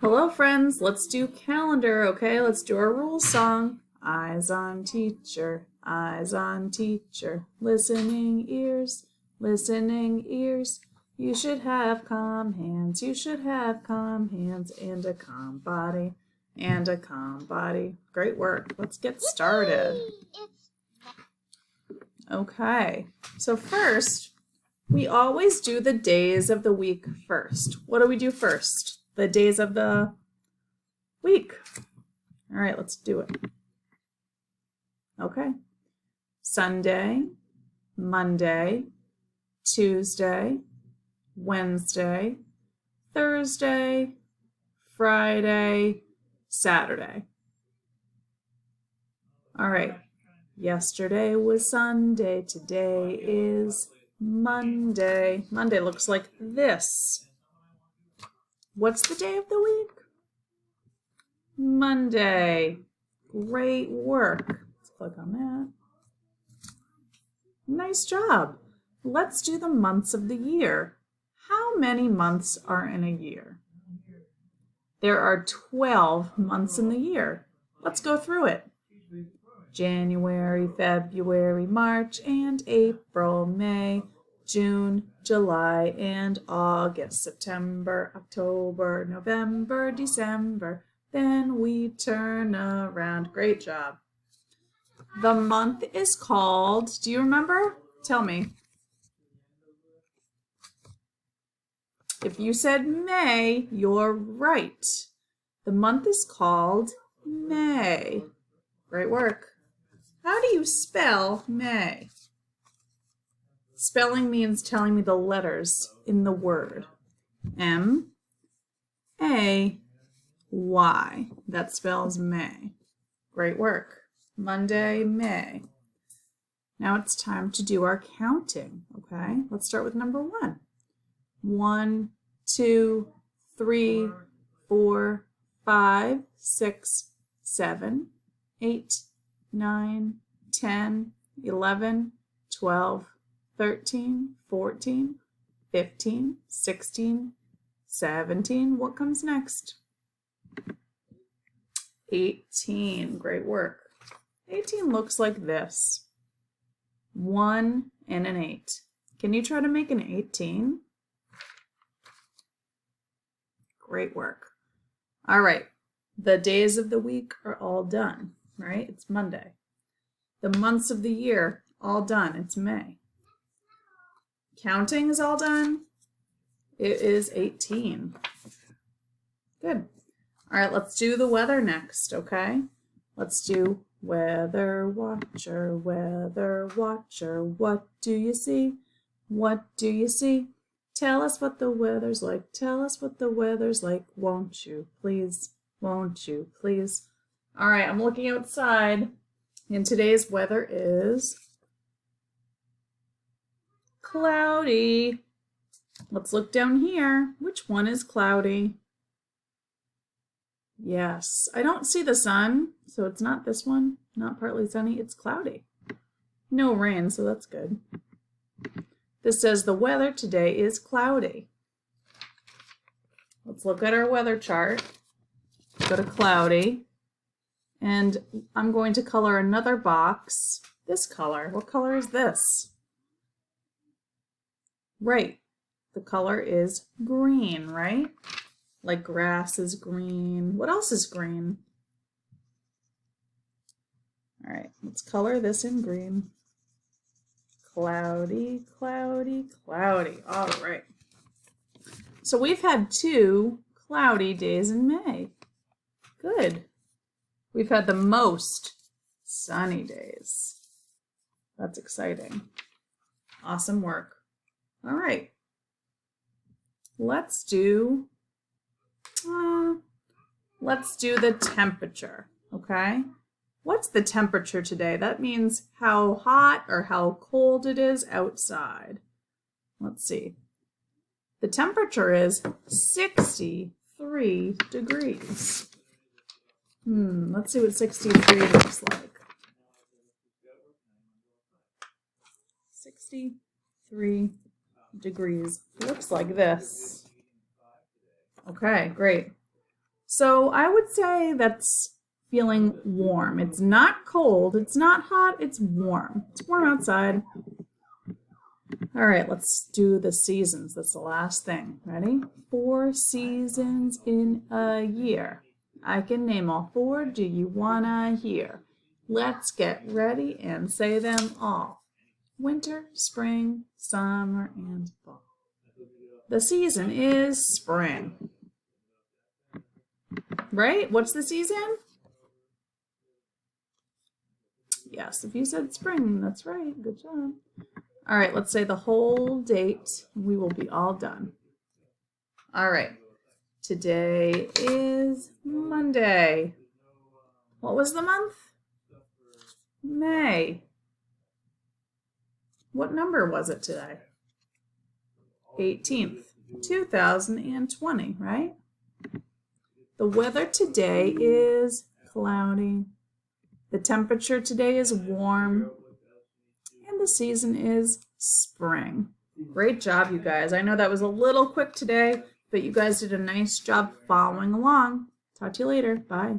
Hello, friends. Let's do calendar, okay? Let's do our rules song. Eyes on teacher, eyes on teacher. Listening ears, listening ears. You should have calm hands, you should have calm hands, and a calm body, and a calm body. Great work. Let's get started. Okay, so first, we always do the days of the week first. What do we do first? The days of the week. All right, let's do it. Okay. Sunday, Monday, Tuesday, Wednesday, Thursday, Friday, Saturday. All right. Yesterday was Sunday. Today is Monday. Monday looks like this. What's the day of the week? Monday. Great work. Let's click on that. Nice job. Let's do the months of the year. How many months are in a year? There are 12 months in the year. Let's go through it. January, February, March, and April, May, June, July, and August, September, October, November, December. Then we turn around. Great job. The month is called, do you remember? Tell me. If you said May, you're right. The month is called May. Great work. How do you spell May? Spelling means telling me the letters in the word. M-A-Y. That spells May. Great work. Monday, May. Now it's time to do our counting, okay? Let's start with number 1. 1, 2, 3, 4, 5, 6, 7, 8, 9, 10, 11, 12, 13, 14, 15, 16, 17. What comes next? 18. Great work. 18 looks like this. 1 and an 8. Can you try to make an 18? Great work. All right. The days of the week are all done, right? It's Monday. The months of the year, all done. It's May. Counting is all done. It is 18. Good. All right, let's do the weather next, okay? Let's do weather watcher, what do you see? What do you see? Tell us what the weather's like. Tell us what the weather's like. Won't you, please? Won't you, please? All right, I'm looking outside, and today's weather is cloudy. Let's look down here. Which one is cloudy? Yes, I don't see the sun, so it's not this one. Not partly sunny, it's cloudy. No rain, so that's good. This says the weather today is cloudy. Let's look at our weather chart. Go to cloudy. And I'm going to color another box this color. What color is this? Right. The color is green, right? Like grass is green. What else is green? All right, let's color this in green. Cloudy, cloudy, cloudy. All right. So we've had 2 cloudy days in May. Good. We've had the most sunny days. That's exciting. Awesome work. All right. Let's do the temperature, okay? What's the temperature today? That means how hot or how cold it is outside. Let's see. The temperature is 63 degrees. Let's see what 63 looks like. 63 degrees looks like this. Okay, great. So I would say that's feeling warm. It's not cold, it's not hot, it's warm. It's warm outside. All right, let's do the seasons. That's the last thing. Ready? 4 seasons in a year. I can name all 4. Do you wanna hear? Let's get ready and say them all. Winter, spring, summer, and fall. The season is spring. Right? What's the season? Yes, if you said spring, that's right. Good job. All right, let's say the whole date. We will be all done. All right. Today is Monday. What was the month? May. What number was it today? 18th, 2020, right? The weather today is cloudy. The temperature today is warm. And the season is spring. Great job, you guys. I know that was a little quick today, but you guys did a nice job following along. Talk to you later. Bye.